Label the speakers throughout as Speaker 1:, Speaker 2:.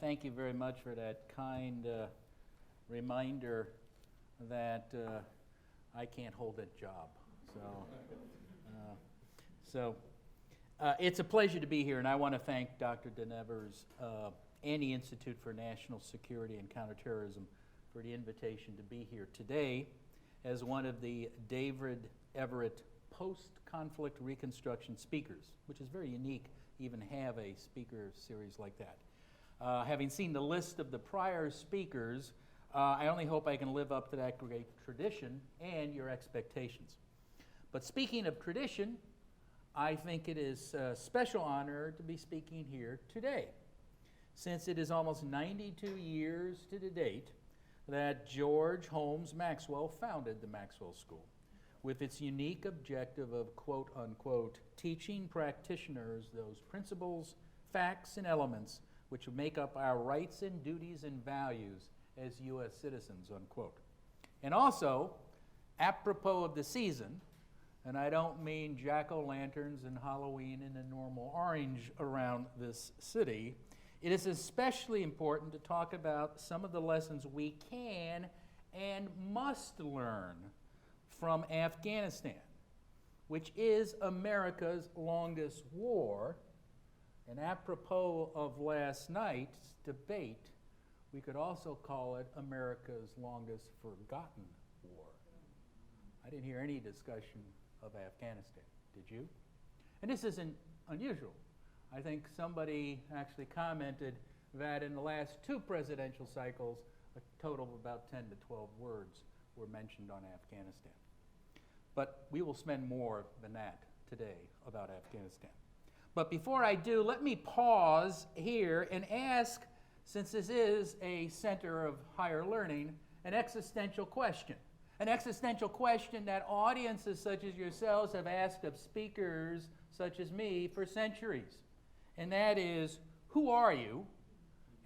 Speaker 1: thank you very much for that kind reminder that I can't hold that job. It's a pleasure to be here, and I want to thank Dr. Denevers and the Institute for National Security and Counterterrorism for the invitation to be here today as one of the David Everett Post-Conflict Reconstruction speakers, which is very unique to even have a speaker series like that. Having seen the list of the prior speakers, I only hope I can live up to that great tradition and your expectations. But speaking of tradition, I think it is a special honor to be speaking here today, since it is almost 92 years to the date that George Holmes Maxwell founded the Maxwell School, with its unique objective of, quote unquote, teaching practitioners those principles, facts, and elements which make up our rights and duties and values as U.S. citizens, unquote. And also, apropos of the season, and I don't mean jack-o'-lanterns and Halloween and a normal orange around this city, it is especially important to talk about some of the lessons we can and must learn from Afghanistan, which is America's longest war. And apropos of last night's debate, we could also call it America's longest forgotten war. I didn't hear any discussion of Afghanistan, did you? And this isn't unusual. I think somebody actually commented that in the last two presidential cycles, a total of about 10 to 12 words were mentioned on Afghanistan. But we will spend more than that today about Afghanistan. But before I do, let me pause here and ask, since this is a center of higher learning, an existential question. An existential question that audiences such as yourselves have asked of speakers such as me for centuries. And that is, who are you,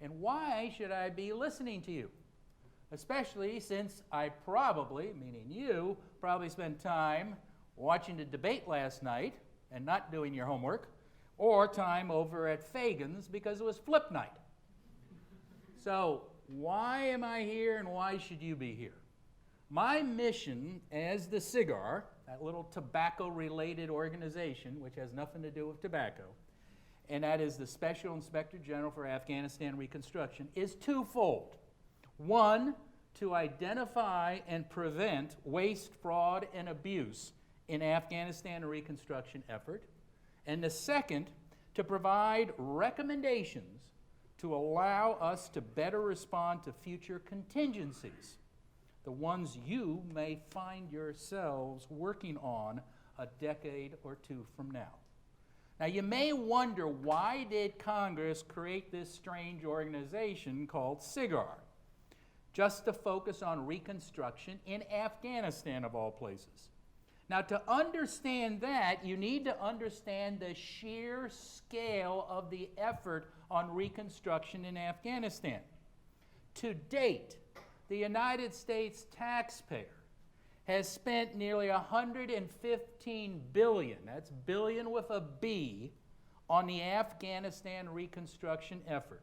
Speaker 1: and why should I be listening to you? Especially since I probably, meaning you, probably spent time watching the debate last night and not doing your homework, or time over at Fagan's because it was flip night. So why am I here and why should you be here? My mission as the SIGAR, that little tobacco-related organization, which has nothing to do with tobacco, and that is the Special Inspector General for Afghanistan Reconstruction, is twofold. One, to identify and prevent waste, fraud, and abuse in Afghanistan reconstruction effort. And the second, to provide recommendations to allow us to better respond to future contingencies, the ones you may find yourselves working on a decade or two from now. Now, you may wonder, why did Congress create this strange organization called SIGAR? Just to focus on reconstruction in Afghanistan, of all places. Now, to understand that, you need to understand the sheer scale of the effort on reconstruction in Afghanistan. To date, the United States taxpayer has spent nearly $115 billion, that's billion with a B, on the Afghanistan reconstruction effort.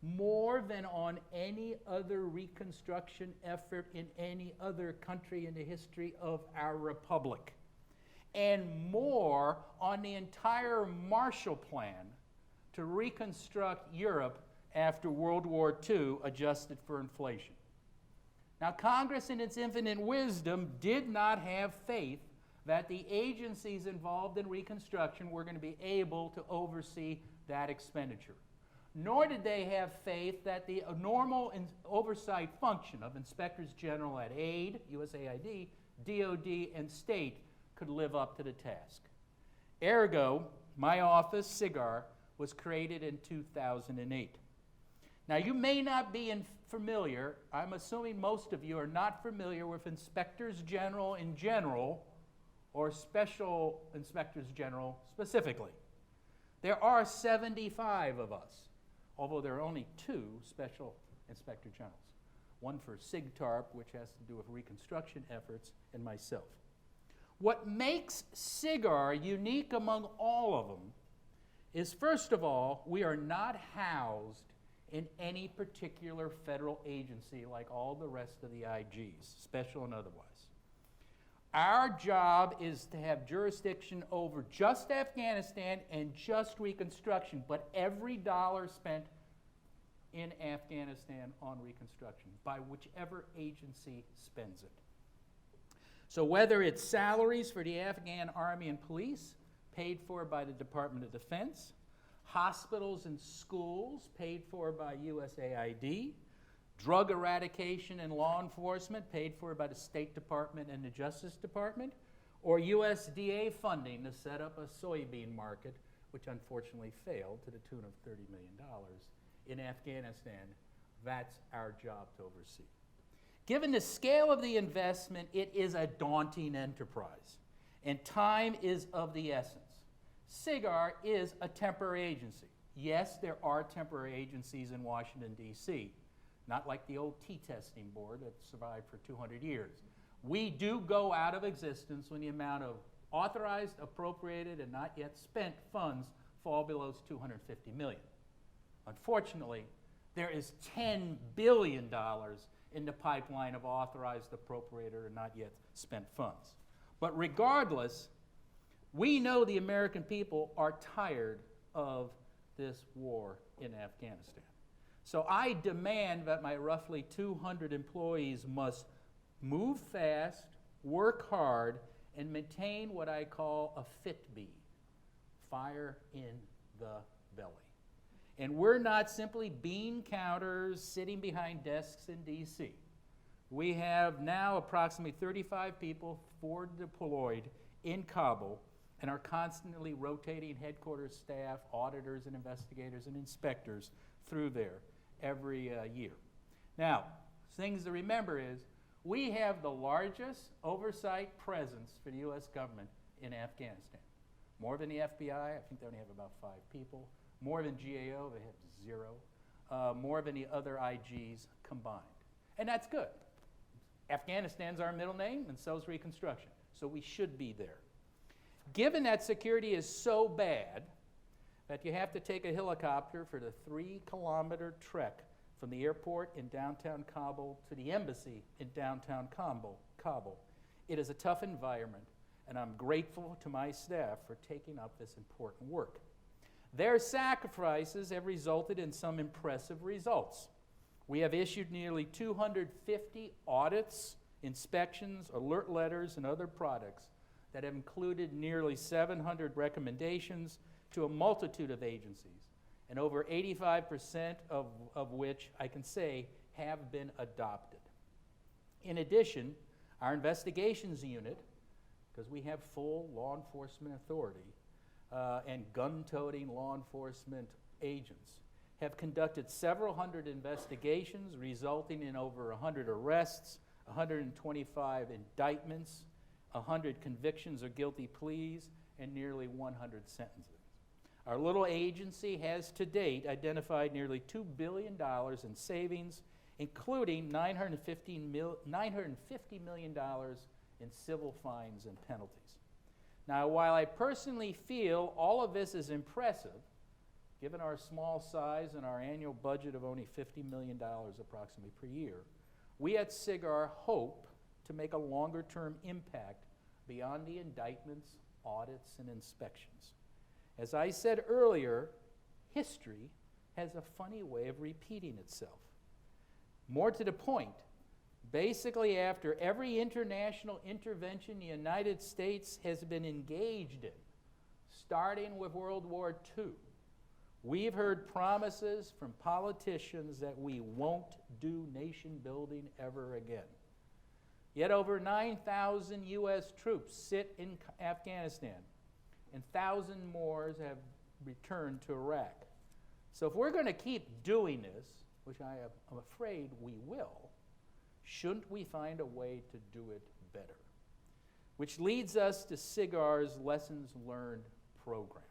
Speaker 1: More than on any other reconstruction effort in any other country in the history of our republic. And more on the entire Marshall Plan to reconstruct Europe after World War II, adjusted for inflation. Now, Congress, in its infinite wisdom, did not have faith that the agencies involved in reconstruction were going to be able to oversee that expenditure. Nor did they have faith that the normal oversight function of inspectors general at AID, USAID, DOD, and state could live up to the task. Ergo, my office, SIGAR, was created in 2008. Now, you may not be familiar, I'm assuming most of you are not familiar with inspectors general in general or special inspectors general specifically. There are 75 of us, although there are only 2 special inspector generals. One for SIGTARP, which has to do with reconstruction efforts, and myself. What makes SIGAR unique among all of them is, first of all, we are not housed in any particular federal agency like all the rest of the IGs, special and otherwise. Our job is to have jurisdiction over just Afghanistan and just Reconstruction, but every dollar spent in Afghanistan on Reconstruction by whichever agency spends it. So whether it's salaries for the Afghan Army and Police, paid for by the Department of Defense, hospitals and schools paid for by USAID, drug eradication and law enforcement paid for by the State Department and the Justice Department, or USDA funding to set up a soybean market, which unfortunately failed to the tune of $30 million in Afghanistan, that's our job to oversee. Given the scale of the investment, it is a daunting enterprise, and time is of the essence. SIGAR is a temporary agency. Yes, there are temporary agencies in Washington, D.C., not like the old T-testing board that survived for 200 years. We do go out of existence when the amount of authorized, appropriated, and not yet spent funds fall below $250 million. Unfortunately, there is $10 billion in the pipeline of authorized, appropriated, and not yet spent funds. But regardless, we know the American people are tired of this war in Afghanistan. So I demand that my roughly 200 employees must move fast, work hard, and maintain what I call a FITB, fire in the belly. And we're not simply bean counters sitting behind desks in D.C. We have now approximately 35 people forward deployed in Kabul and are constantly rotating headquarters staff, auditors and investigators and inspectors through there every year. Now, things to remember is we have the largest oversight presence for the U.S. government in Afghanistan. More than the FBI, I think they only have about 5 people. More than GAO, they have 0. More than the other IGs combined. And that's good. Afghanistan's our middle name, and so is Reconstruction. So we should be there. Given that security is so bad that you have to take a helicopter for the 3-kilometer trek from the airport in downtown Kabul to the embassy in downtown Kabul, it is a tough environment, and I'm grateful to my staff for taking up this important work. Their sacrifices have resulted in some impressive results. We have issued nearly 250 audits, inspections, alert letters, and other products that have included nearly 700 recommendations to a multitude of agencies, and over 85% of which I can say have been adopted. In addition, our investigations unit, because we have full law enforcement authority and gun-toting law enforcement agents, have conducted several hundred investigations resulting in over 100 arrests, 125 indictments, 100 convictions or guilty pleas, and nearly 100 sentences. Our little agency has to date identified nearly $2 billion in savings, including $950 million in civil fines and penalties. Now, while I personally feel all of this is impressive, given our small size and our annual budget of only $50 million approximately per year, we at SIGAR hope to make a longer-term impact beyond the indictments, audits, and inspections. As I said earlier, history has a funny way of repeating itself. More to the point, basically after every international intervention the United States has been engaged in, starting with World War II, we've heard promises from politicians that we won't do nation building ever again. Yet over 9,000 U.S. troops sit in Afghanistan, and 1,000 more have returned to Iraq. So if we're going to keep doing this, which I'm afraid we will, shouldn't we find a way to do it better? Which leads us to SIGAR's Lessons Learned program.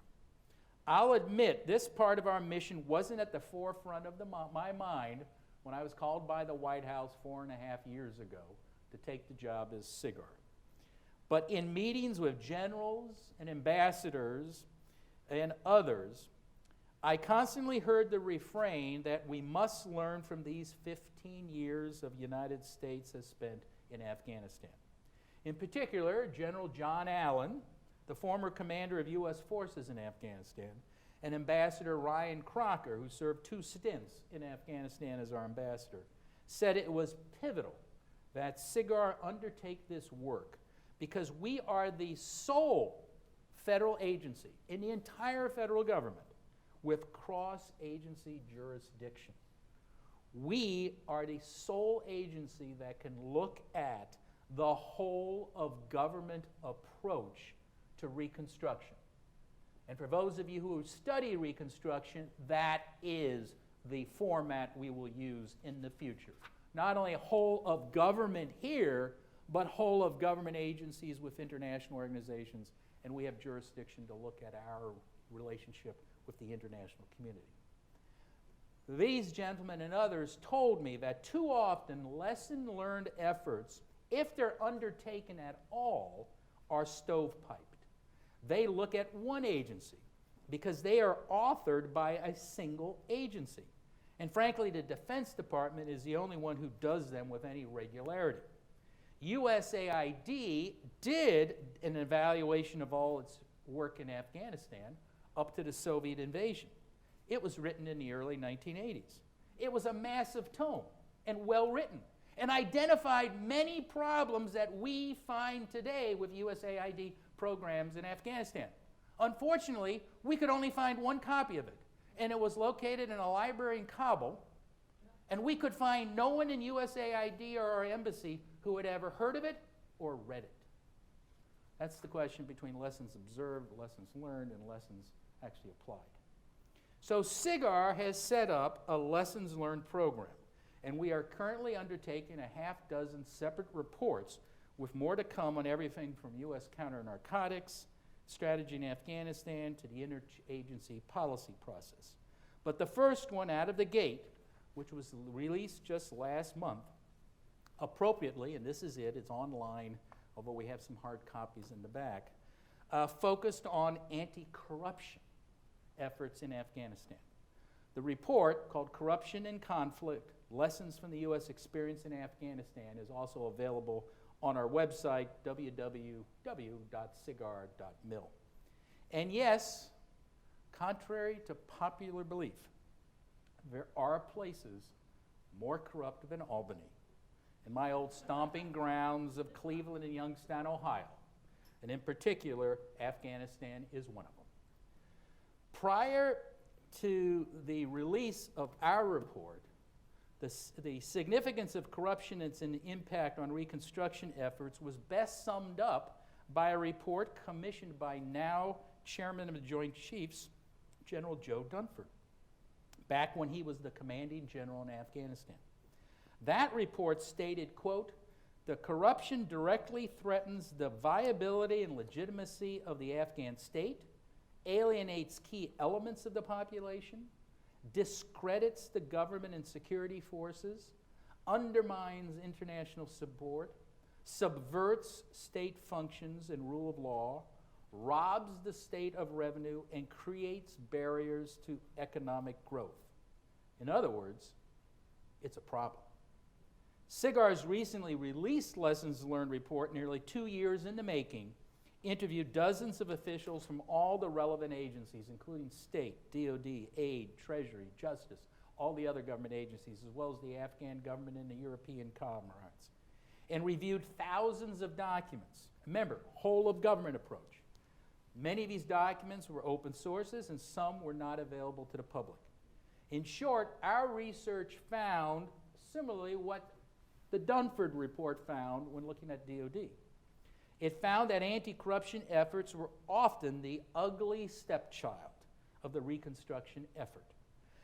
Speaker 1: I'll admit this part of our mission wasn't at the forefront of my mind when I was called by the White House 4.5 years ago to take the job as SIGAR. But in meetings with generals and ambassadors and others, I constantly heard the refrain that we must learn from these 15 years of United States has spent in Afghanistan. In particular, General John Allen, the former commander of U.S. forces in Afghanistan, and Ambassador Ryan Crocker, who served 2 stints in Afghanistan as our ambassador, said it was pivotal that SIGAR undertake this work because we are the sole federal agency in the entire federal government with cross-agency jurisdiction. We are the sole agency that can look at the whole of government approach to Reconstruction. And for those of you who study Reconstruction, that is the format we will use in the future. Not only whole of government here, but whole of government agencies with international organizations, and we have jurisdiction to look at our relationship with the international community. These gentlemen and others told me that too often lesson-learned efforts, if they're undertaken at all, are stovepiped. They look at one agency because they are authored by a single agency. And frankly, the Defense Department is the only one who does them with any regularity. USAID did an evaluation of all its work in Afghanistan up to the Soviet invasion. It was written in the early 1980s. It was a massive tome and well written and identified many problems that we find today with USAID programs in Afghanistan. Unfortunately, we could only find one copy of it, and it was located in a library in Kabul, and we could find no one in USAID or our embassy who had ever heard of it or read it. That's the question between lessons observed, lessons learned, and lessons actually applied. So SIGAR has set up a lessons learned program, and we are currently undertaking a half dozen separate reports with more to come on everything from U.S. counter-narcotics, strategy in Afghanistan, to the interagency policy process. But the first one out of the gate, which was released just last month, appropriately, and this is it, it's online, although we have some hard copies in the back, focused on anti-corruption efforts in Afghanistan. The report, called Corruption and Conflict, Lessons from the U.S. Experience in Afghanistan, is also available on our website, www.sigar.mil. And yes, contrary to popular belief, there are places more corrupt than Albany, in my old stomping grounds of Cleveland and Youngstown, Ohio. And in particular, Afghanistan is one of them. Prior to the release of our report, the significance of corruption and its impact on Reconstruction efforts was best summed up by a report commissioned by now Chairman of the Joint Chiefs, General Joe Dunford, back when he was the commanding general in Afghanistan. That report stated, quote, "The corruption directly threatens the viability and legitimacy of the Afghan state, alienates key elements of the population, discredits the government and security forces, undermines international support, subverts state functions and rule of law, robs the state of revenue, and creates barriers to economic growth." In other words, it's a problem. SIGAR's recently released Lessons Learned report, nearly 2 years in the making, interviewed dozens of officials from all the relevant agencies, including state, DOD, aid, treasury, justice, all the other government agencies, as well as the Afghan government and the European comrades, and reviewed thousands of documents. Remember, whole of government approach. Many of these documents were open sources, and some were not available to the public. In short, our research found, similarly, what the Dunford report found when looking at DOD. It found that anti-corruption efforts were often the ugly stepchild of the Reconstruction effort,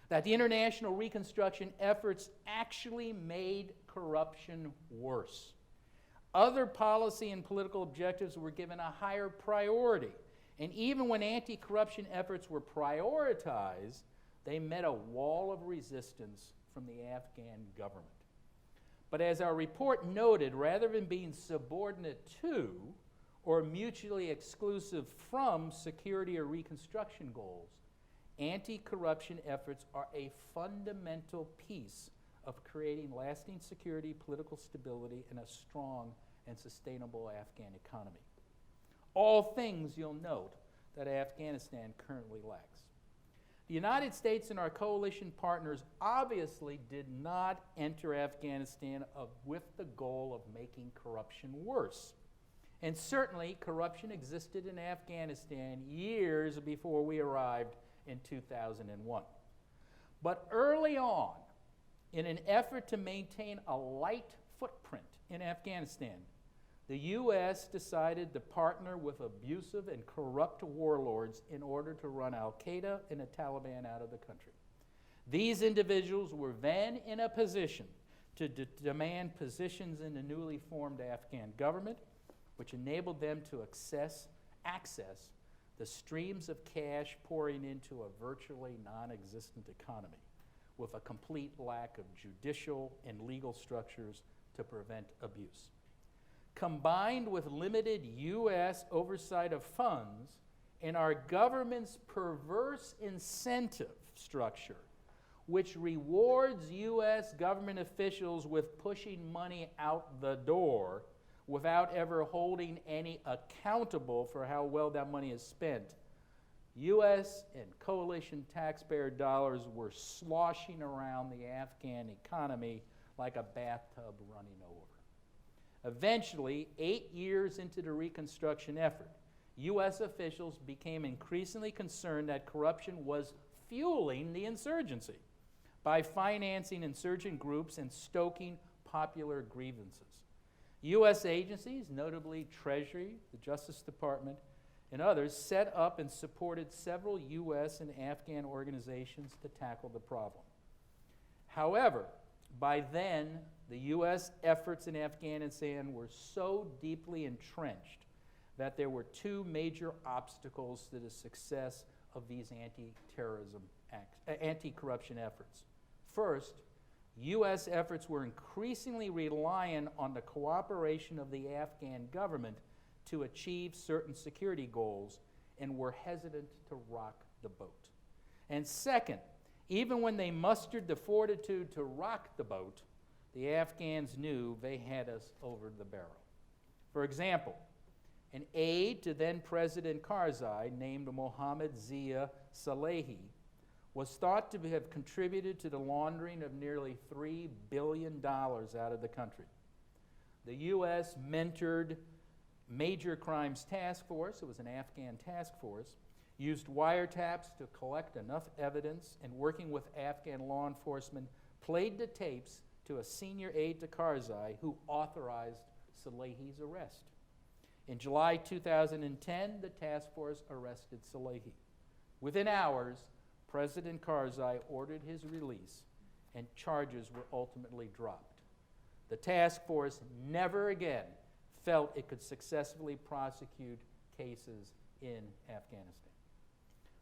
Speaker 1: that the international Reconstruction efforts actually made corruption worse. Other policy and political objectives were given a higher priority, and even when anti-corruption efforts were prioritized, they met a wall of resistance from the Afghan government. But as our report noted, rather than being subordinate to or mutually exclusive from security or Reconstruction goals, anti-corruption efforts are a fundamental piece of creating lasting security, political stability, and a strong and sustainable Afghan economy. All things, you'll note, that Afghanistan currently lacks. The United States and our coalition partners obviously did not enter Afghanistan with the goal of making corruption worse. And certainly, corruption existed in Afghanistan years before we arrived in 2001. But early on, in an effort to maintain a light footprint in Afghanistan, the U.S. decided to partner with abusive and corrupt warlords in order to run al-Qaeda and the Taliban out of the country. These individuals were then in a position to demand positions in the newly formed Afghan government, which enabled them to access the streams of cash pouring into a virtually non-existent economy, with a complete lack of judicial and legal structures to prevent abuse. Combined with limited U.S. oversight of funds and our government's perverse incentive structure, which rewards U.S. government officials with pushing money out the door without ever holding any accountable for how well that money is spent, U.S. and coalition taxpayer dollars were sloshing around the Afghan economy like a bathtub running over. Eventually, 8 years into the Reconstruction effort, U.S. officials became increasingly concerned that corruption was fueling the insurgency by financing insurgent groups and stoking popular grievances. U.S. agencies, notably Treasury, the Justice Department, and others, set up and supported several U.S. and Afghan organizations to tackle the problem. However, by then, the U.S. efforts in Afghanistan were so deeply entrenched that there were two major obstacles to the success of these anti-corruption efforts. First, U.S. efforts were increasingly reliant on the cooperation of the Afghan government to achieve certain security goals and were hesitant to rock the boat. And second, even when they mustered the fortitude to rock the boat, the Afghans knew they had us over the barrel. For example, an aide to then-President Karzai named Mohammad Zia Salehi was thought to have contributed to the laundering of nearly $3 billion out of the country. The U.S. mentored Major Crimes Task Force, it was an Afghan task force, used wiretaps to collect enough evidence, and working with Afghan law enforcement, played the tapes to a senior aide to Karzai who authorized Salehi's arrest. In July 2010, the task force arrested Salehi. Within hours, President Karzai ordered his release, and charges were ultimately dropped. The task force never again felt it could successfully prosecute cases in Afghanistan.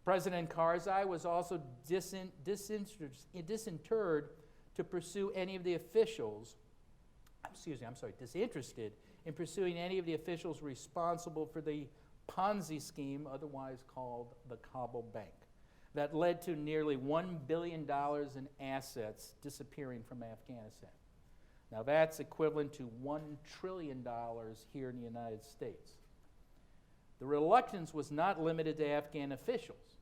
Speaker 1: President Karzai was also disinterred to pursue any of the officials, disinterested in pursuing any of the officials responsible for the Ponzi scheme, otherwise called the Kabul Bank, that led to nearly $1 billion in assets disappearing from Afghanistan. Now that's equivalent to $1 trillion here in the United States. The reluctance was not limited to Afghan officials.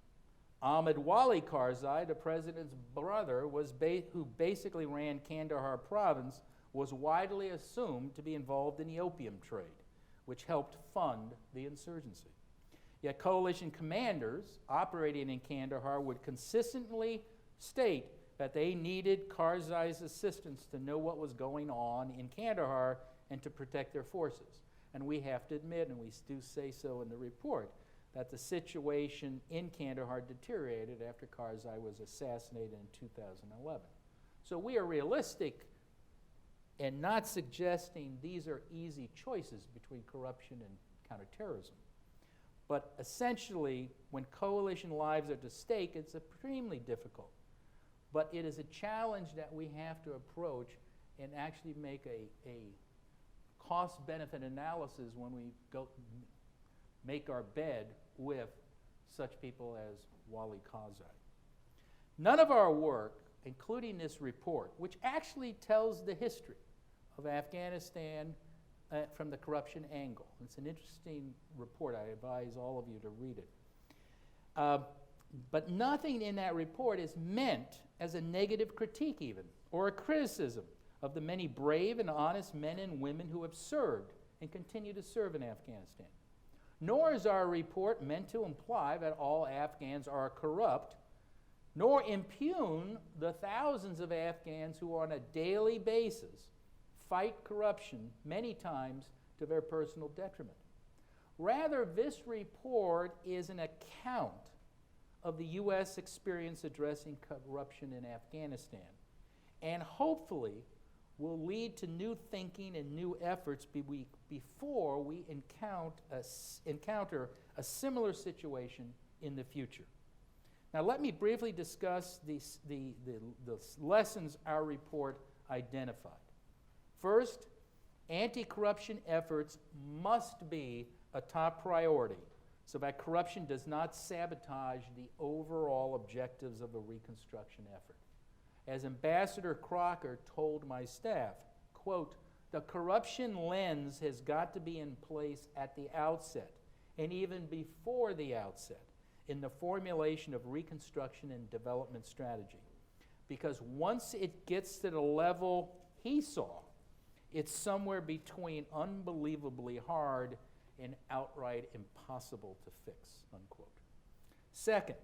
Speaker 1: Ahmed Wali Karzai, the president's brother, who basically ran Kandahar province, was widely assumed to be involved in the opium trade, which helped fund the insurgency. Yet coalition commanders operating in Kandahar would consistently state that they needed Karzai's assistance to know what was going on in Kandahar and to protect their forces. And we have to admit, and we do say so in the report, that the situation in Kandahar deteriorated after Karzai was assassinated in 2011. So we are realistic and not suggesting these are easy choices between corruption and counterterrorism. But essentially, when coalition lives are at stake, it's extremely difficult. But it is a challenge that we have to approach and actually make a cost-benefit analysis when we go make our bed with such people as Wali Karzai. None of our work, including this report, which actually tells the history of Afghanistan from the corruption angle. It's an interesting report. I advise all of you to read it. But nothing in that report is meant as a negative critique even, or a criticism of the many brave and honest men and women who have served and continue to serve in Afghanistan. Nor is our report meant to imply that all Afghans are corrupt, nor impugn the thousands of Afghans who on a daily basis fight corruption, many times to their personal detriment. Rather, this report is an account of the U.S. experience addressing corruption in Afghanistan, and hopefully will lead to new thinking and new efforts before we encounter a similar situation in the future. Now let me briefly discuss the lessons our report identified. First, anti-corruption efforts must be a top priority so that corruption does not sabotage the overall objectives of the reconstruction effort. As Ambassador Crocker told my staff, quote, "The corruption lens has got to be in place at the outset and even before the outset in the formulation of reconstruction and development strategy. Because once it gets to the level he saw, it's somewhere between unbelievably hard and outright impossible to fix," unquote. Second,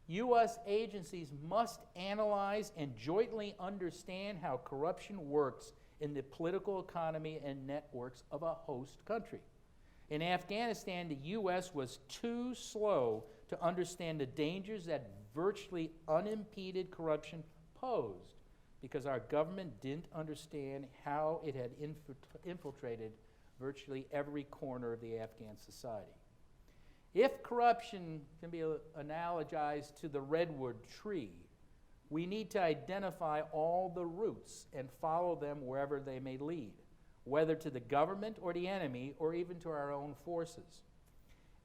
Speaker 1: U.S. agencies must analyze and jointly understand how corruption works in the political economy and networks of a host country. In Afghanistan, the U.S. was too slow to understand the dangers that virtually unimpeded corruption posed because our government didn't understand how it had infiltrated virtually every corner of the Afghan society. If corruption can be analogized to the redwood tree, we need to identify all the roots and follow them wherever they may lead, whether to the government or the enemy or even to our own forces.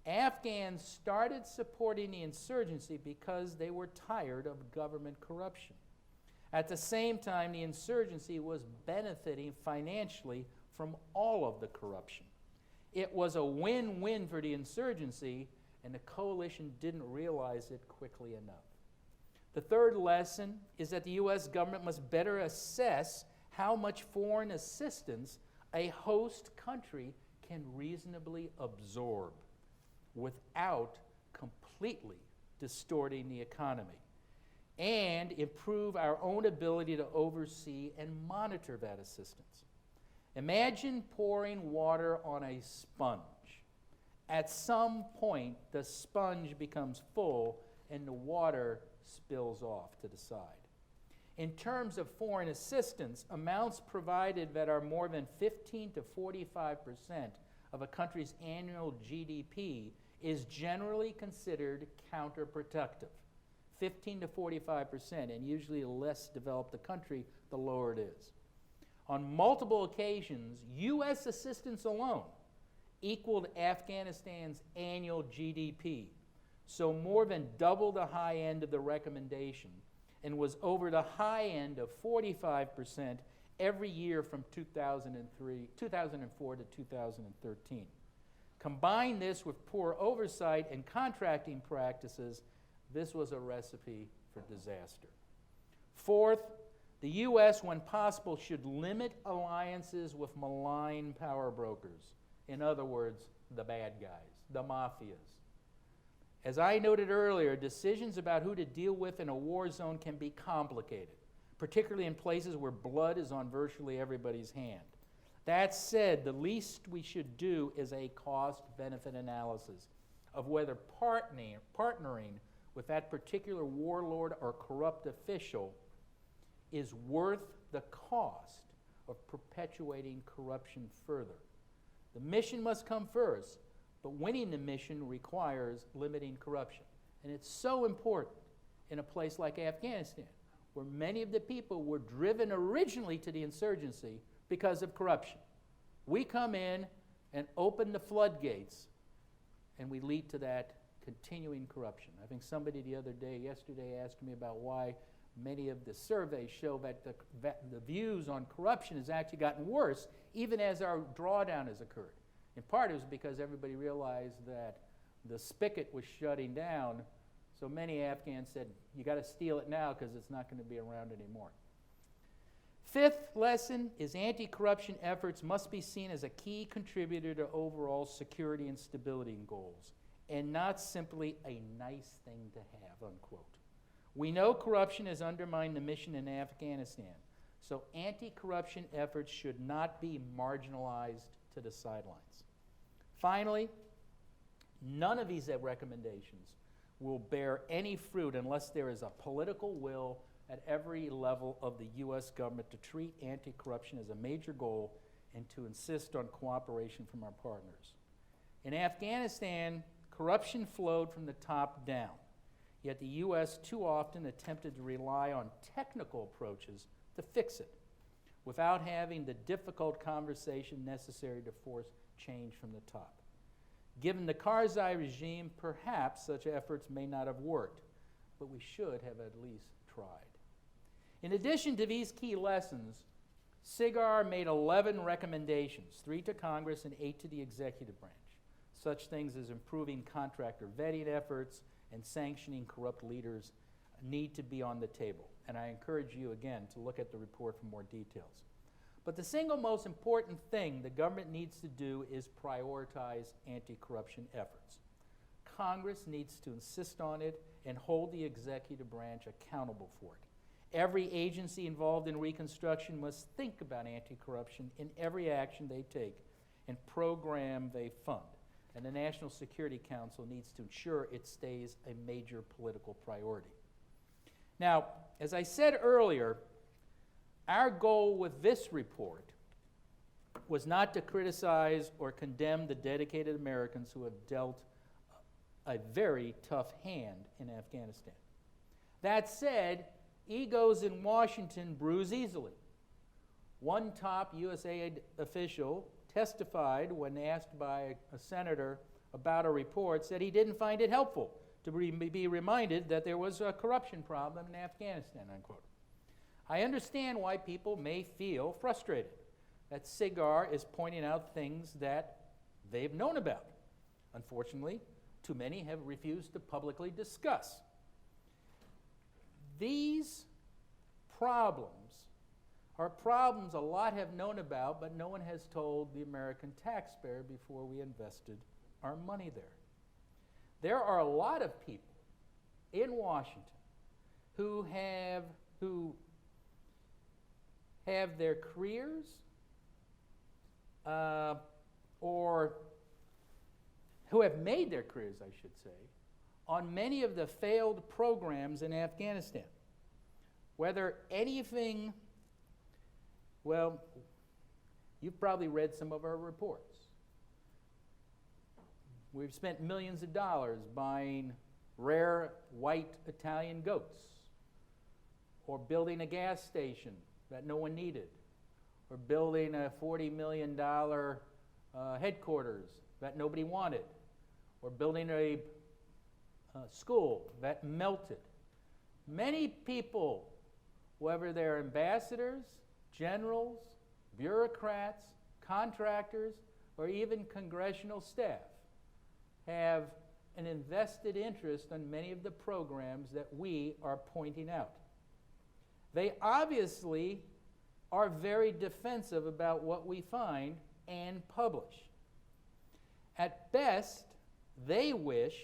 Speaker 1: Afghans started supporting the insurgency because they were tired of government corruption. At the same time, the insurgency was benefiting financially from all of the corruption. It was a win-win for the insurgency, and the coalition didn't realize it quickly enough. The third lesson is that the U.S. government must better assess how much foreign assistance a host country can reasonably absorb without completely distorting the economy, and improve our own ability to oversee and monitor that assistance. Imagine pouring water on a sponge. At some point, the sponge becomes full and the water spills off to the side. In terms of foreign assistance, amounts provided that are more than 15 to 45% of a country's annual GDP is generally considered counterproductive. 15 to 45%, and usually the less developed the country, the lower it is. On multiple occasions, U.S. assistance alone equaled Afghanistan's annual GDP, so more than double the high end of the recommendation, and was over the high end of 45% every year from 2004 to 2013. Combine this with poor oversight and contracting practices, this was a recipe for disaster. Fourth, the U.S., when possible, should limit alliances with malign power brokers. In other words, the bad guys, the mafias. As I noted earlier, decisions about who to deal with in a war zone can be complicated, particularly in places where blood is on virtually everybody's hand. That said, the least we should do is a cost-benefit analysis of whether partnering with that particular warlord or corrupt official is worth the cost of perpetuating corruption further. The mission must come first, but winning the mission requires limiting corruption. And it's so important in a place like Afghanistan, where many of the people were driven originally to the insurgency because of corruption. We come in and open the floodgates, and we lead to that continuing corruption. I think somebody yesterday asked me about why many of the surveys show that the views on corruption has actually gotten worse even as our drawdown has occurred. In part it was because everybody realized that the spigot was shutting down, so many Afghans said, you got to steal it now because it's not going to be around anymore. Fifth lesson is anti-corruption efforts must be seen as a key contributor to overall security and stability goals, and not simply a nice thing to have, unquote. We know corruption has undermined the mission in Afghanistan, so anti-corruption efforts should not be marginalized to the sidelines. Finally, none of these recommendations will bear any fruit unless there is a political will at every level of the U.S. government to treat anti-corruption as a major goal and to insist on cooperation from our partners. In Afghanistan, corruption flowed from the top down, yet the U.S. too often attempted to rely on technical approaches to fix it without having the difficult conversation necessary to force change from the top. Given the Karzai regime, perhaps such efforts may not have worked, but we should have at least tried. In addition to these key lessons, SIGAR made 11 recommendations, 3 to Congress and 8 to the executive branch. Such things as improving contractor vetting efforts and sanctioning corrupt leaders need to be on the table. And I encourage you again to look at the report for more details. But the single most important thing the government needs to do is prioritize anti-corruption efforts. Congress needs to insist on it and hold the executive branch accountable for it. Every agency involved in Reconstruction must think about anti-corruption in every action they take and program they fund. And the National Security Council needs to ensure it stays a major political priority. Now, as I said earlier, our goal with this report was not to criticize or condemn the dedicated Americans who have dealt a very tough hand in Afghanistan. That said, egos in Washington bruise easily. One top USAID official testified when asked by a senator about a report, said he didn't find it helpful to be reminded that there was a corruption problem in Afghanistan, unquote. I understand why people may feel frustrated that SIGAR is pointing out things that they've known about. Unfortunately, too many have refused to publicly discuss. These problems are problems a lot have known about, but no one has told the American taxpayer before we invested our money there. There are a lot of people in Washington who have their careers or who have made their careers, I should say, on many of the failed programs in Afghanistan. Whether anything, well, you've probably read some of our reports. We've spent millions of dollars buying rare white Italian goats, or building a gas station that no one needed, or building a $40 million headquarters that nobody wanted, or building a school that melted. Many people, whether they're ambassadors, generals, bureaucrats, contractors, or even congressional staff, have an invested interest in many of the programs that we are pointing out. They obviously are very defensive about what we find and publish. At best, they wish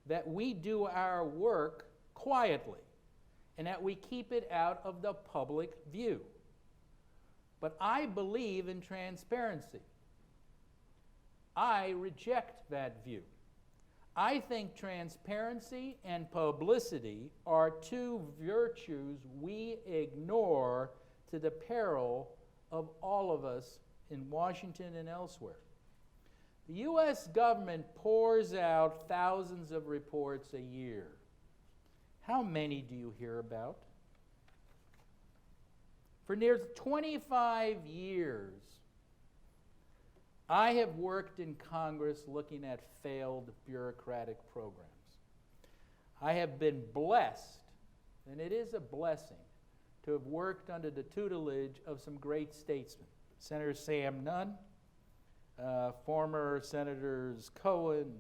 Speaker 1: that we do our work quietly and that we keep it out of the public view. But I believe in transparency. I reject that view. I think transparency and publicity are two virtues we ignore to the peril of all of us in Washington and elsewhere. The U.S. government pours out thousands of reports a year. How many do you hear about? For nearly 25 years, I have worked in Congress looking at failed bureaucratic programs. I have been blessed, and it is a blessing, to have worked under the tutelage of some great statesmen. Senator Sam Nunn, former Senators Cohen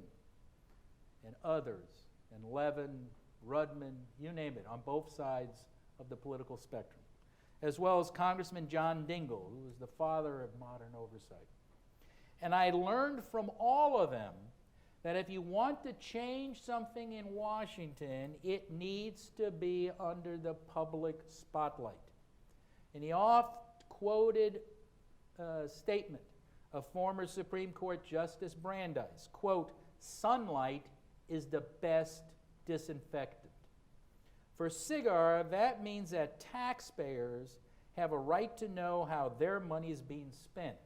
Speaker 1: and others, and Levin, Rudman, you name it, on both sides of the political spectrum, as well as Congressman John Dingell, who was the father of modern oversight. And I learned from all of them that if you want to change something in Washington, it needs to be under the public spotlight. In the oft-quoted statement of former Supreme Court Justice Brandeis, quote, "Sunlight is the best disinfectant." For SIGAR, that means that taxpayers have a right to know how their money is being spent,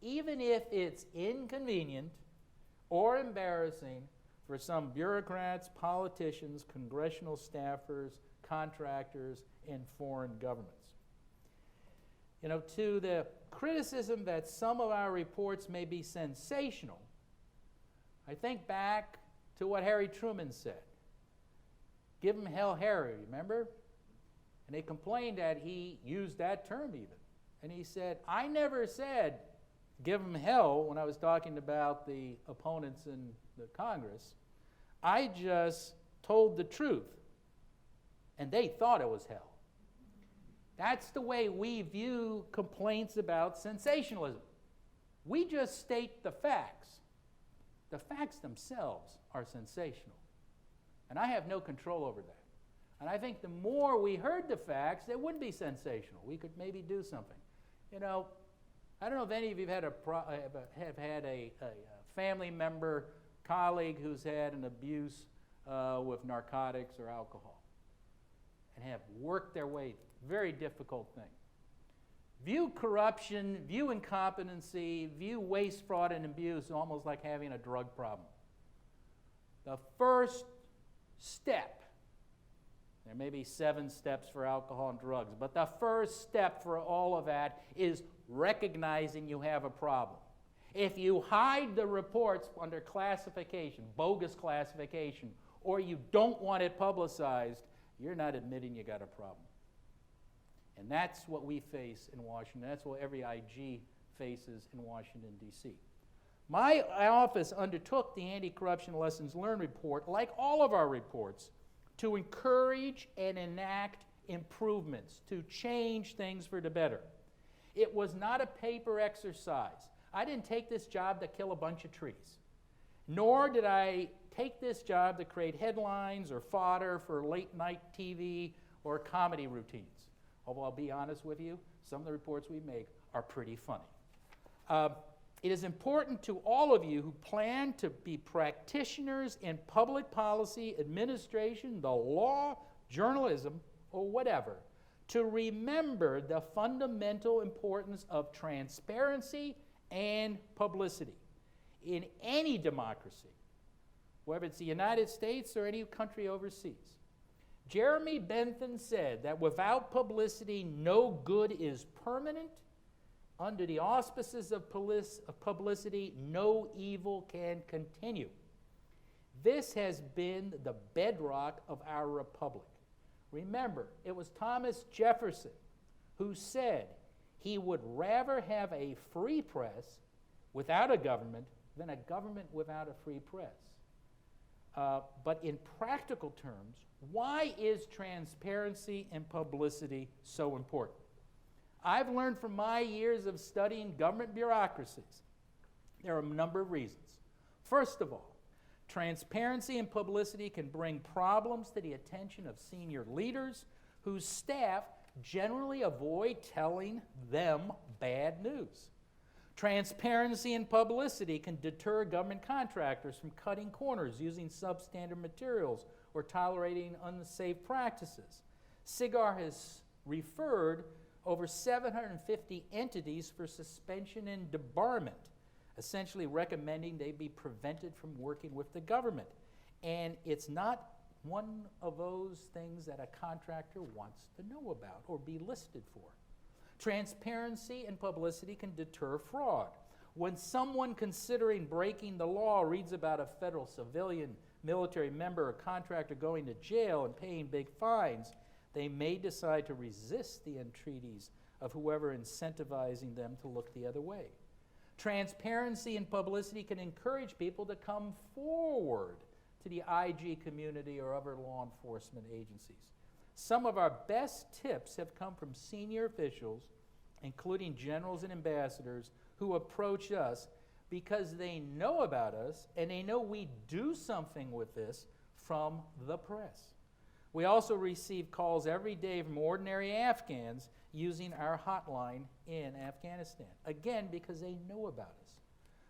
Speaker 1: even if it's inconvenient or embarrassing for some bureaucrats, politicians, congressional staffers, contractors, and foreign governments. You know, to the criticism that some of our reports may be sensational, I think back to what Harry Truman said. Give him hell, Harry, remember? And they complained that he used that term even. And he said, I never said give him hell when I was talking about the opponents in the Congress. I just told the truth, and they thought it was hell. That's the way we view complaints about sensationalism. We just state the facts. The facts themselves are sensational, and I have no control over that. And I think the more we heard the facts, they wouldn't be sensational. We could maybe do something. You know, I don't know if any of you have had a family member, colleague who's had an abuse with narcotics or alcohol and have worked their way, very difficult thing. View corruption, view incompetency, view waste, fraud, and abuse almost like having a drug problem. The first step, there may be 7 steps for alcohol and drugs, but the first step for all of that is recognizing you have a problem. If you hide the reports under classification, bogus classification, or you don't want it publicized, you're not admitting you got a problem. And that's what we face in Washington. That's what every IG faces in Washington, D.C. My office undertook the Anti-Corruption Lessons Learned report, like all of our reports, to encourage and enact improvements, to change things for the better. It was not a paper exercise. I didn't take this job to kill a bunch of trees, nor did I take this job to create headlines or fodder for late-night TV or comedy routines. Although I'll be honest with you, some of the reports we make are pretty funny. It is important to all of you who plan to be practitioners in public policy, administration, the law, journalism, or whatever, to remember the fundamental importance of transparency and publicity in any democracy, whether it's the United States or any country overseas. Jeremy Bentham said that without publicity, no good is permanent. Under the auspices of publicity, no evil can continue. This has been the bedrock of our republic. Remember, it was Thomas Jefferson who said he would rather have a free press without a government than a government without a free press. But in practical terms, why is transparency and publicity so important? I've learned from my years of studying government bureaucracies, there are a number of reasons. First of all, transparency and publicity can bring problems to the attention of senior leaders whose staff generally avoid telling them bad news. Transparency and publicity can deter government contractors from cutting corners using substandard materials or tolerating unsafe practices. SIGAR has referred over 750 entities for suspension and debarment, essentially recommending they be prevented from working with the government. And it's not one of those things that a contractor wants to know about or be listed for. Transparency and publicity can deter fraud. When someone considering breaking the law reads about a federal civilian military member or contractor going to jail and paying big fines, they may decide to resist the entreaties of whoever incentivizing them to look the other way. Transparency and publicity can encourage people to come forward to the IG community or other law enforcement agencies. Some of our best tips have come from senior officials, including generals and ambassadors, who approach us because they know about us and they know we do something with this from the press. We also receive calls every day from ordinary Afghans using our hotline in Afghanistan, again, because they know about us.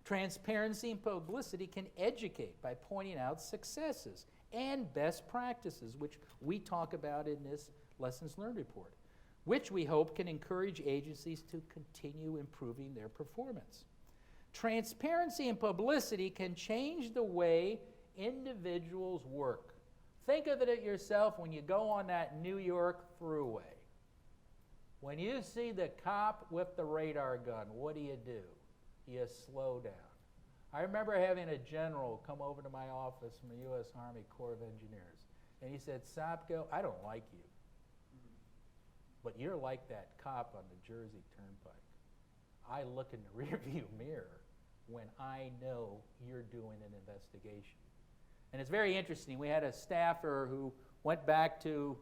Speaker 1: Transparency and publicity can educate by pointing out successes and best practices, which we talk about in this Lessons Learned report, which we hope can encourage agencies to continue improving their performance. Transparency and publicity can change the way individuals work. Think of it yourself when you go on that New York thruway. When you see the cop with the radar gun, what do? You slow down. I remember having a general come over to my office from the U.S. Army Corps of Engineers, and he said, Sopko, I don't like you, but you're like that cop on the Jersey Turnpike. I look in the rearview mirror when I know you're doing an investigation. And it's very interesting. We had a staffer who went back to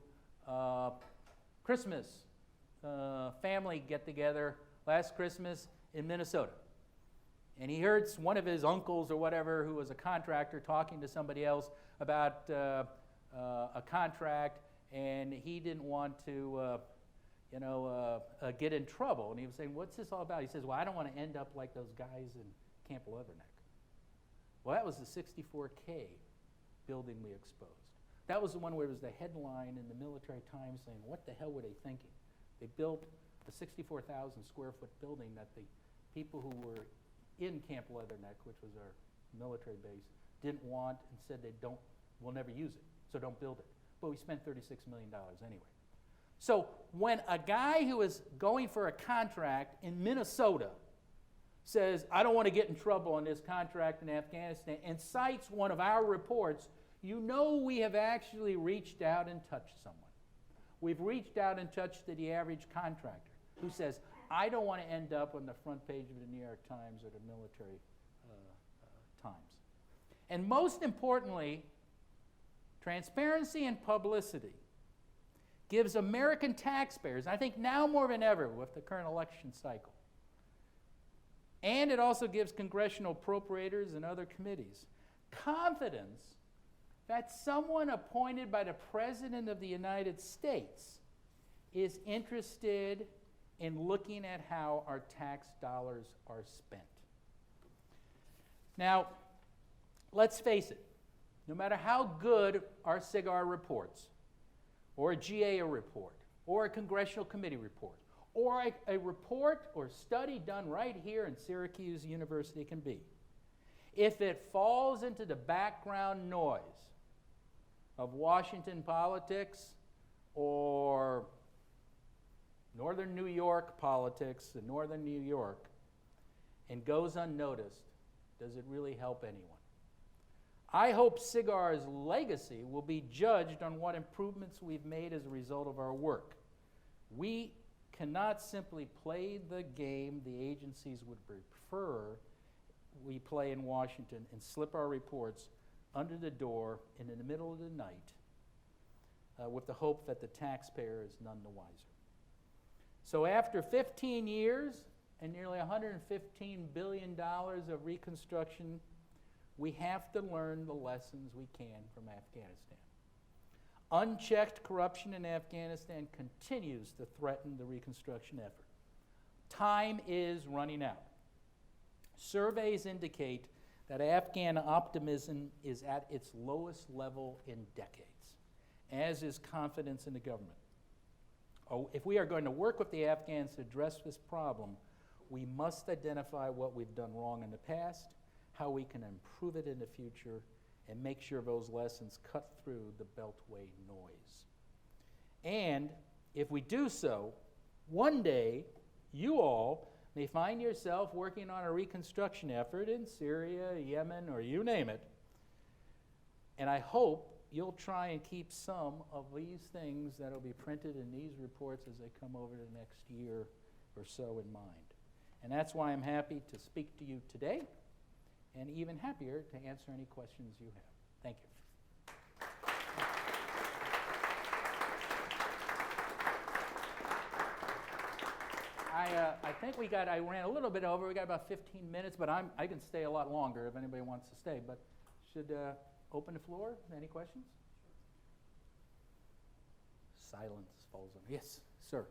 Speaker 1: Christmas family get-together last Christmas in Minnesota. And he heard one of his uncles or whatever, who was a contractor, talking to somebody else about a contract, and he didn't want to get in trouble. And he was saying, what's this all about? He says, well, I don't want to end up like those guys in Camp Leatherneck. Well, that was the 64K building we exposed. That was the one where it was the headline in the Military Times saying, what the hell were they thinking? They built a 64,000 square foot building that the people who were in Camp Leatherneck, which was our military base, didn't want and said we'll never use it, so don't build it. But we spent $36 million anyway. So when a guy who is going for a contract in Minnesota says, I don't want to get in trouble on this contract in Afghanistan, and cites one of our reports, you know we have actually reached out and touched someone. We've reached out and touched the average contractor who says, I don't want to end up on the front page of the New York Times or the Military Times. And most importantly, transparency and publicity gives American taxpayers, I think now more than ever with the current election cycle, and it also gives congressional appropriators and other committees confidence that someone appointed by the President of the United States is interested in looking at how our tax dollars are spent. Now, let's face it, no matter how good our SIGAR reports, or a GAO report, or a congressional committee report, or a report or study done right here in Syracuse University can be, if it falls into the background noise of Washington politics or Northern New York politics in Northern New York and goes unnoticed, does it really help anyone? I hope SIGAR's legacy will be judged on what improvements we've made as a result of our work. We cannot simply play the game the agencies would prefer we play in Washington and slip our reports under the door and in the middle of the night with the hope that the taxpayer is none the wiser. So after 15 years and nearly $115 billion of reconstruction, we have to learn the lessons we can from Afghanistan. Unchecked corruption in Afghanistan continues to threaten the reconstruction effort. Time is running out. Surveys indicate that Afghan optimism is at its lowest level in decades, as is confidence in the government. If we are going to work with the Afghans to address this problem, we must identify what we've done wrong in the past, how we can improve it in the future, and make sure those lessons cut through the Beltway noise. And if we do so, one day, you all may find yourself working on a reconstruction effort in Syria, Yemen, or you name it, And I hope you'll try and keep some of these things that will be printed in these reports as they come over the next year or so in mind. And that's why I'm happy to speak to you today, and even happier to answer any questions you have. Thank you. I think I ran a little bit over. We got about 15 minutes, but I can stay a lot longer if anybody wants to stay. But should open the floor. Any questions? Silence falls on. Yes, sir.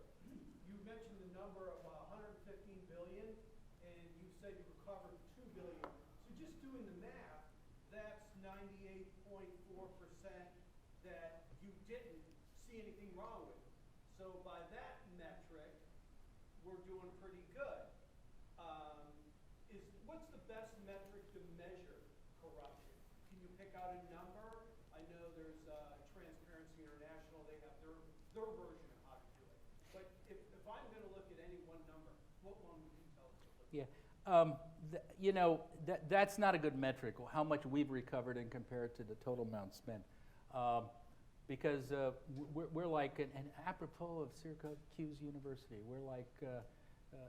Speaker 2: You mentioned the number of 115 billion, and you said you recovered 2 billion. So just doing the math, that's 98.4% that you didn't see anything wrong with. So by that metric, we're doing pretty good. What's the best metric to measure corruption? Can you pick out a number? I know there's Transparency International, they have their version of how to do it. But if I'm going to look at any one number, what one would you tell us to look at?
Speaker 1: That's not a good metric, how much we've recovered and compared to the total amount spent. Because we're like, and apropos of Syracuse University, we're like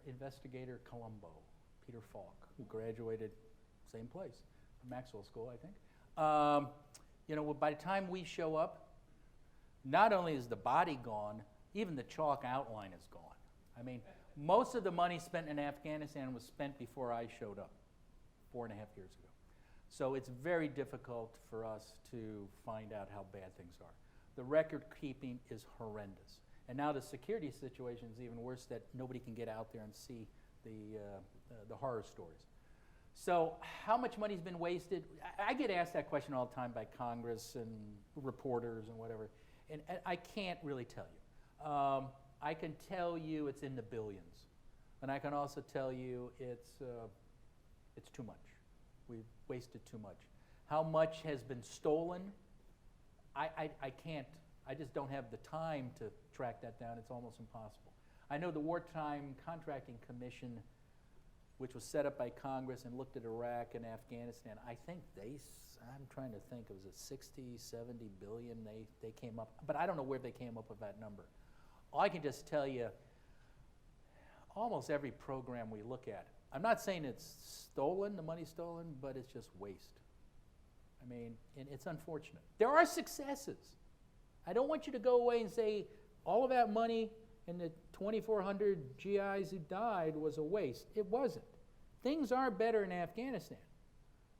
Speaker 1: investigator Colombo, Peter Falk, who graduated same place, from Maxwell School, I think. By the time we show up, not only is the body gone, even the chalk outline is gone. I mean, most of the money spent in Afghanistan was spent before I showed up, 4.5 years ago. So it's very difficult for us to find out how bad things are. The record keeping is horrendous. And now the security situation is even worse, that nobody can get out there and see the horror stories. So how much money's been wasted? I get asked that question all the time by Congress and reporters and whatever, and I can't really tell you. I can tell you it's in the billions, and I can also tell you it's too much. We've wasted too much. How much has been stolen? I can't. I just don't have the time to track that down. It's almost impossible. I know the Wartime Contracting Commission, which was set up by Congress and looked at Iraq and Afghanistan, I think I'm trying to think, it was a 60, 70 billion they came up, but I don't know where they came up with that number. I can just tell you, almost every program we look at, I'm not saying it's stolen, the money's stolen, but it's just waste. I mean, and it's unfortunate. There are successes. I don't want you to go away and say all of that money and the 2,400 GIs who died was a waste. It wasn't. Things are better in Afghanistan.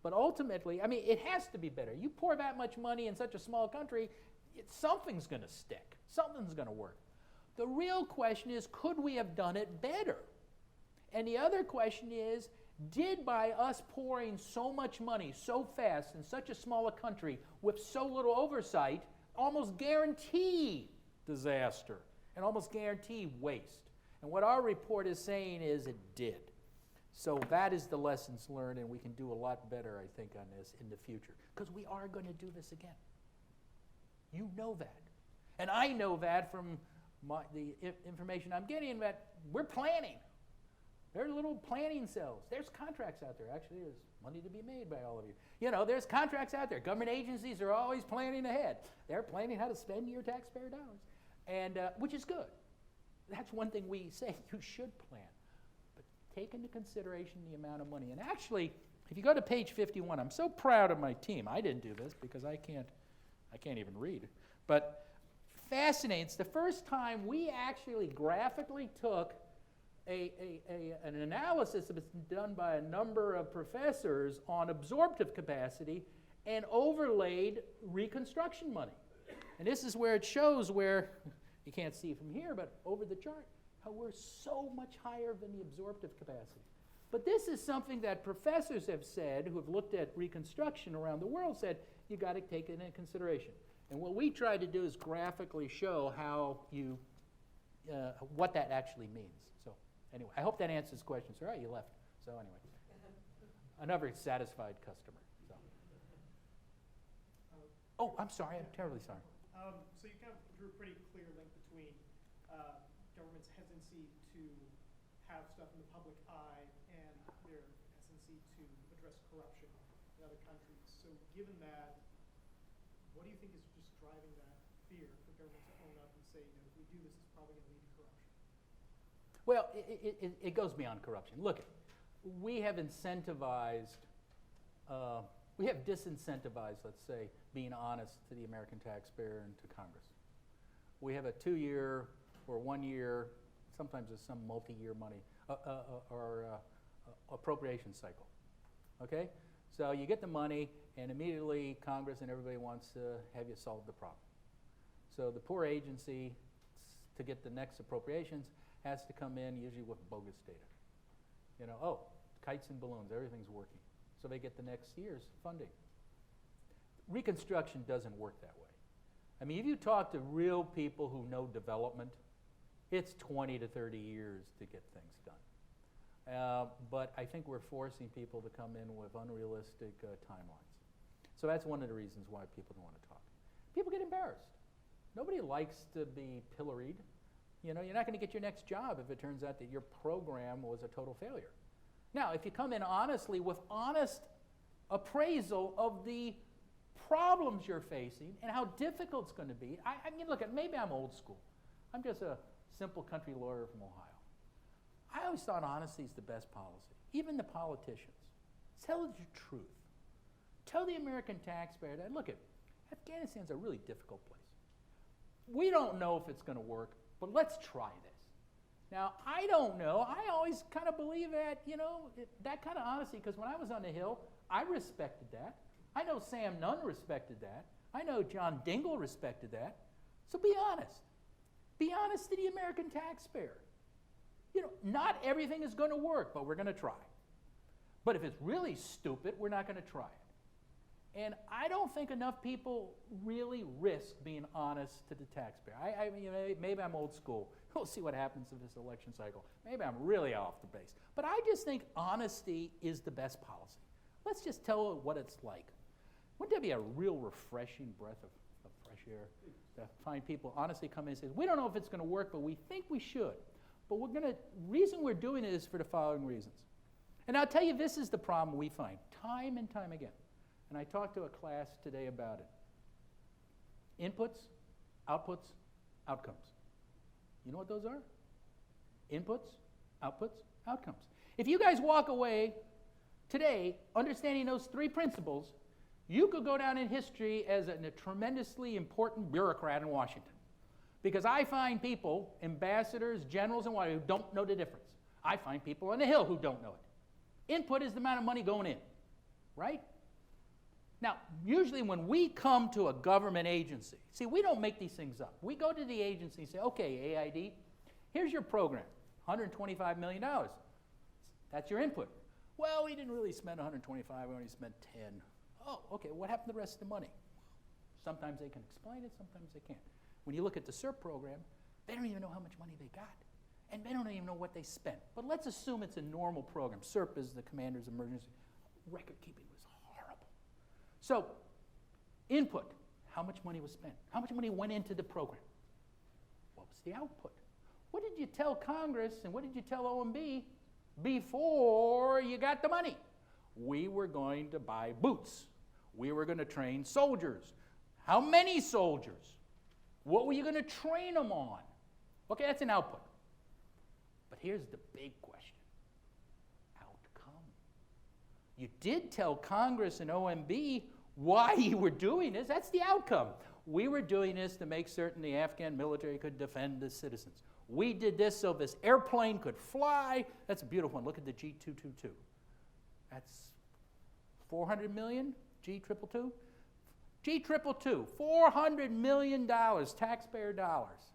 Speaker 1: But ultimately, I mean, it has to be better. You pour that much money in such a small country, something's going to stick. Something's going to work. The real question is, could we have done it better? And the other question is, did by us pouring so much money so fast in such a small country with so little oversight almost guarantee disaster and almost guarantee waste? And what our report is saying is it did. So that is the lessons learned, and we can do a lot better, I think, on this in the future, because we are going to do this again. You know that. And I know that from the information I'm getting, that we're planning. There are little planning cells. There's contracts out there. Actually, there's money to be made by all of you. You know, there's contracts out there. Government agencies are always planning ahead. They're planning how to spend your taxpayer dollars, and which is good. That's one thing we say you should plan. But take into consideration the amount of money. And actually, if you go to page 51, I'm so proud of my team. I didn't do this because I can't even read. But fascinating. It's the first time we actually graphically took an analysis that was done by a number of professors on absorptive capacity and overlaid Reconstruction money. And this is where it shows where, you can't see from here, but over the chart, how we're so much higher than the absorptive capacity. But this is something that professors have said, who have looked at Reconstruction around the world, said, you got to take it into consideration. And what we tried to do is graphically show how you, what that actually means. So anyway, I hope that answers questions. All right, you left. So anyway, another satisfied customer. So. Oh, I'm sorry. I'm terribly sorry.
Speaker 3: So you kind of drew a pretty clear link between government's hesitancy to have stuff in the public eye and their hesitancy to address corruption in other countries. So given that, What do you think is just driving that fear for government to own up and say, if we do this, it's probably going to lead to corruption?
Speaker 1: Well, it goes beyond corruption. Look, we have incentivized, we have disincentivized, let's say, being honest to the American taxpayer and to Congress. We have a 2-year or 1 year, sometimes there's some multi-year money, appropriation cycle, okay? So you get the money, and immediately Congress and everybody wants to have you solve the problem. So the poor agency, to get the next appropriations, has to come in usually with bogus data. You know, oh, kites and balloons, everything's working. So they get the next year's funding. Reconstruction doesn't work that way. I mean, if you talk to real people who know development, it's 20 to 30 years to get things done. But I think we're forcing people to come in with unrealistic timelines. So that's one of the reasons why people don't want to talk. People get embarrassed. Nobody likes to be pilloried. You know, you're not going to get your next job if it turns out that your program was a total failure. Now, if you come in honestly with honest appraisal of the problems you're facing and how difficult it's going to be, I mean, look, maybe I'm old school. I'm just a simple country lawyer from Ohio. I always thought honesty is the best policy. Even the politicians. Tell the truth. Tell the American taxpayer that, look, Afghanistan's a really difficult place. We don't know if it's going to work, but let's try this. Now, I don't know. I always kind of believe that, you know, that kind of honesty, because when I was on the Hill, I respected that. I know Sam Nunn respected that. I know John Dingell respected that. So be honest. Be honest to the American taxpayer. You know, not everything is going to work, but we're going to try. But if it's really stupid, we're not going to try it. And I don't think enough people really risk being honest to the taxpayer. I mean, maybe I'm old school. We'll see what happens in this election cycle. Maybe I'm really off the base. But I just think honesty is the best policy. Let's just tell it what it's like. Wouldn't that be a real refreshing breath of fresh air to find people honestly come in and say, we don't know if it's going to work, but we think we should. But we're going to, reason we're doing it is for the following reasons. And I'll tell you, this is the problem we find time and time again. And I talked to a class today about it. Inputs, outputs, outcomes. You know what those are? Inputs, outputs, outcomes. If you guys walk away today understanding those three principles, you could go down in history as a tremendously important bureaucrat in Washington. Because I find people, ambassadors, generals, and what, who don't know the difference. I find people on the Hill who don't know it. Input is the amount of money going in, right? Now, usually when we come to a government agency, see, we don't make these things up. We go to the agency and say, okay, AID, here's your program, $125 million. That's your input. Well, we didn't really spend 125, we only spent 10. Oh, okay, what happened to the rest of the money? Sometimes they can explain it, sometimes they can't. When you look at the SIRP program, they don't even know how much money they got. And they don't even know what they spent. But let's assume it's a normal program. SIRP is the Commander's Emergency. Record keeping was horrible. So, input, how much money was spent? How much money went into the program? What was the output? What did you tell Congress and what did you tell OMB before you got the money? We were going to buy boots. We were going to train soldiers. How many soldiers? What were you going to train them on? Okay, that's an output. But here's the big question. Outcome. You did tell Congress and OMB why you were doing this. That's the outcome. We were doing this to make certain the Afghan military could defend the citizens. We did this so this airplane could fly. That's a beautiful one. Look at the G222. That's 400 million, G222. G222, $400 million, taxpayer dollars.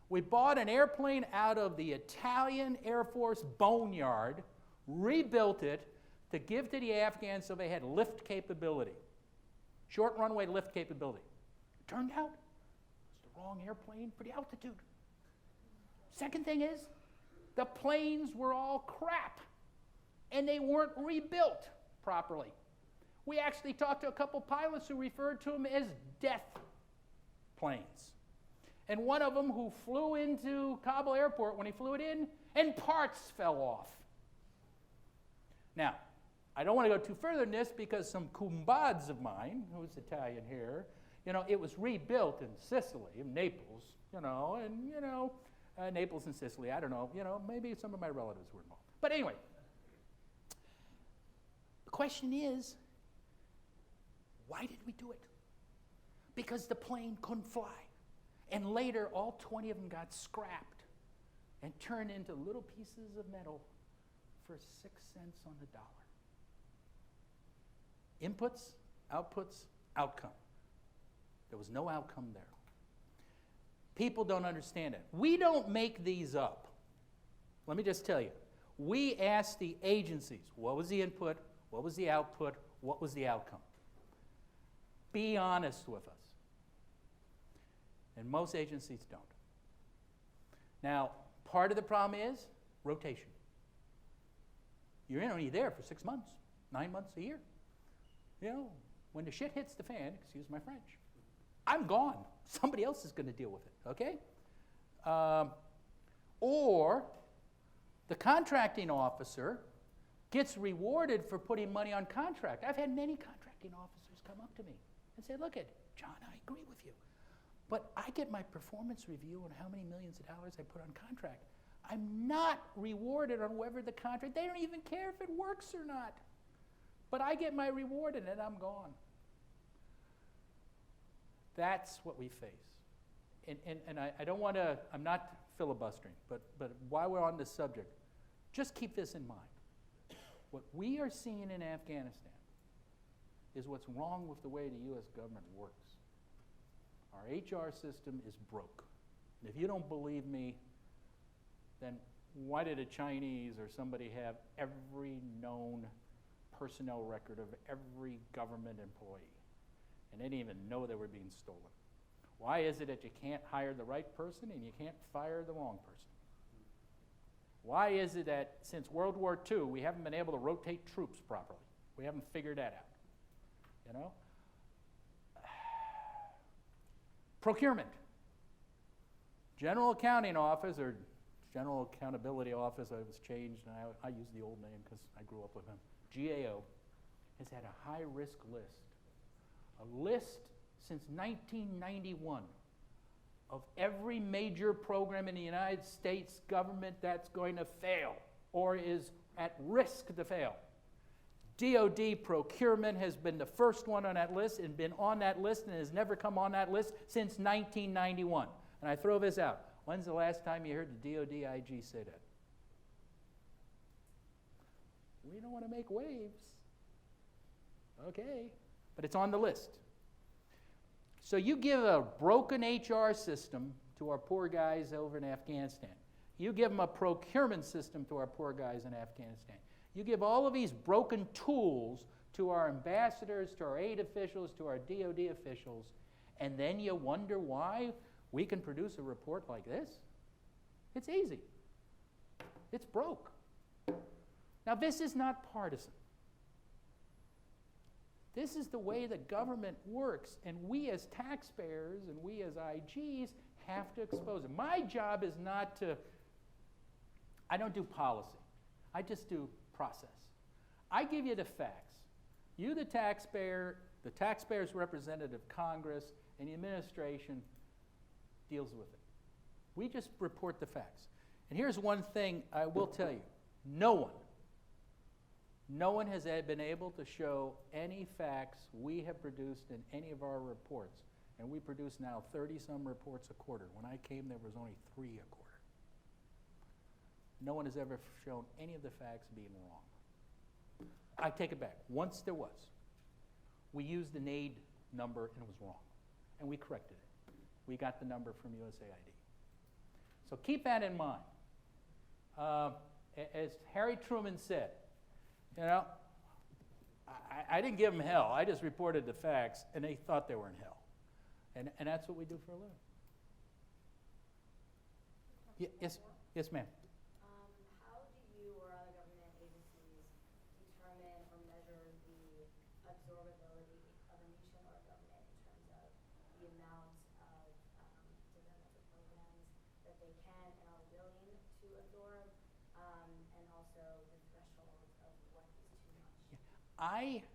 Speaker 1: We bought an airplane out of the Italian Air Force boneyard, rebuilt it to give to the Afghans so they had lift capability, short runway lift capability. Turned out it was the wrong airplane for the altitude. Second thing is, the planes were all crap, and they weren't rebuilt properly. We actually talked to a couple pilots who referred to them as death planes. And one of them who flew into Kabul airport when he flew it in, and parts fell off. Now, I don't want to go too further in this because some kumbads of mine, who's Italian here, You know, it was rebuilt in Sicily, in Naples, you know, and, you know, Naples and Sicily, I don't know, you know, maybe some of my relatives were involved. But anyway, the question is, why did we do it? Because the plane couldn't fly. And later, all 20 of them got scrapped and turned into little pieces of metal for 6 cents on the dollar. Inputs, outputs, outcome. There was no outcome there. People don't understand it. We don't make these up. Let me just tell you. We ask the agencies, what was the input, what was the output, what was the outcome? Be honest with us. And most agencies don't. Now, part of the problem is rotation. You're only there for 6 months, 9 months, a year. You know, when the shit hits the fan, excuse my French, I'm gone. Somebody else is going to deal with it, okay? Or the contracting officer gets rewarded for putting money on contract. I've had many contracting officers come up to me and say, look, John, I agree with you, but I get my performance review on how many millions of dollars I put on contract. I'm not rewarded on whether the contract, they don't even care if it works or not. But I get my reward and then I'm gone. That's what we face. And I don't want to, I'm not filibustering, but while we're on this subject, just keep this in mind. What we are seeing in Afghanistan is what's wrong with the way the U.S. government works. Our HR system is broke. And if you don't believe me, then why did a Chinese or somebody have every known personnel record of every government employee? And they didn't even know they were being stolen. Why is it that you can't hire the right person and you can't fire the wrong person? Why is it that since World War II, we haven't been able to rotate troops properly? We haven't figured that out, you know? Procurement. General Accounting Office, or General Accountability Office, it was changed, and I use the old name because I grew up with him. GAO has had a high-risk list. A list since 1991 of every major program in the United States government that's going to fail or is at risk to fail. DoD procurement has been the first one on that list and been on that list and has never come on that list since 1991. And I throw this out. When's the last time you heard the DoD IG say that? We don't want to make waves. Okay, but it's on the list. So you give a broken HR system to our poor guys over in Afghanistan. You give them a procurement system to our poor guys in Afghanistan. You give all of these broken tools to our ambassadors, to our aid officials, to our DoD officials, and then you wonder why we can produce a report like this? It's easy. It's broke. Now, this is not partisan. This is the way the government works, and we as taxpayers and we as IGs have to expose it. My job is not to, I don't do policy. I just do process. I give you the facts. You, the taxpayer's representative, Congress, and the administration deals with it. We just report the facts. And here's one thing I will tell you. No one has been able to show any facts we have produced in any of our reports. And we produce now 30-some reports a quarter. When I came, there was only 3 a quarter. No one has ever shown any of the facts being wrong. I take it back. Once there was. We used an aid number and it was wrong. And we corrected it. We got the number from USAID. So keep that in mind. As Harry Truman said, you know, I didn't give them hell. I just reported the facts, and they thought they were in hell. And that's what we do for a living. Yes, ma'am.
Speaker 4: How do you or other government agencies determine or measure the absorbability of a nation or a government in terms of the amount of developmental programs that they can and are willing to absorb, and also the threshold of what is too much?
Speaker 1: I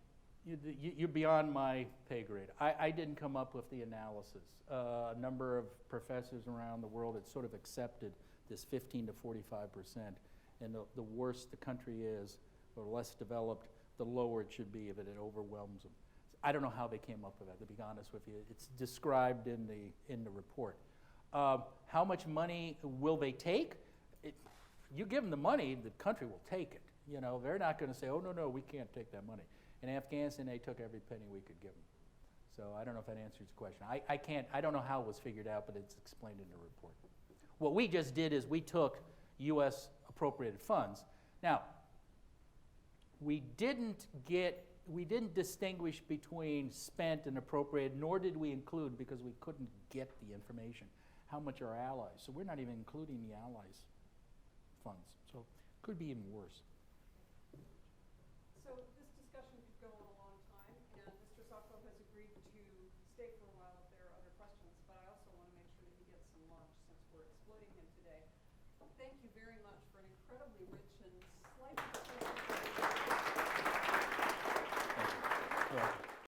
Speaker 1: You're beyond my pay grade. I didn't come up with the analysis. A number of professors around the world had sort of accepted this 15 to 45%, and the worse the country is, or less developed, the lower it should be if it overwhelms them. I don't know how they came up with that, to be honest with you. It's described in the report. How much money will they take? You give them the money, the country will take it. You know, they're not going to say, oh, no, we can't take that money. In Afghanistan, they took every penny we could give them. So I don't know if that answers the question. I don't know how it was figured out, but it's explained in the report. What we just did is we took U.S. appropriated funds. Now, we didn't distinguish between spent and appropriated, nor did we include, because we couldn't get the information, how much are allies. So we're not even including the allies' funds. So it could be even worse.
Speaker 5: So this discussion could go on a long time, and Mr. Sopko has agreed to stay for a while if there are other questions, but I also want to make sure that he gets some lunch since we're exploiting him today. Thank you very much for an incredibly rich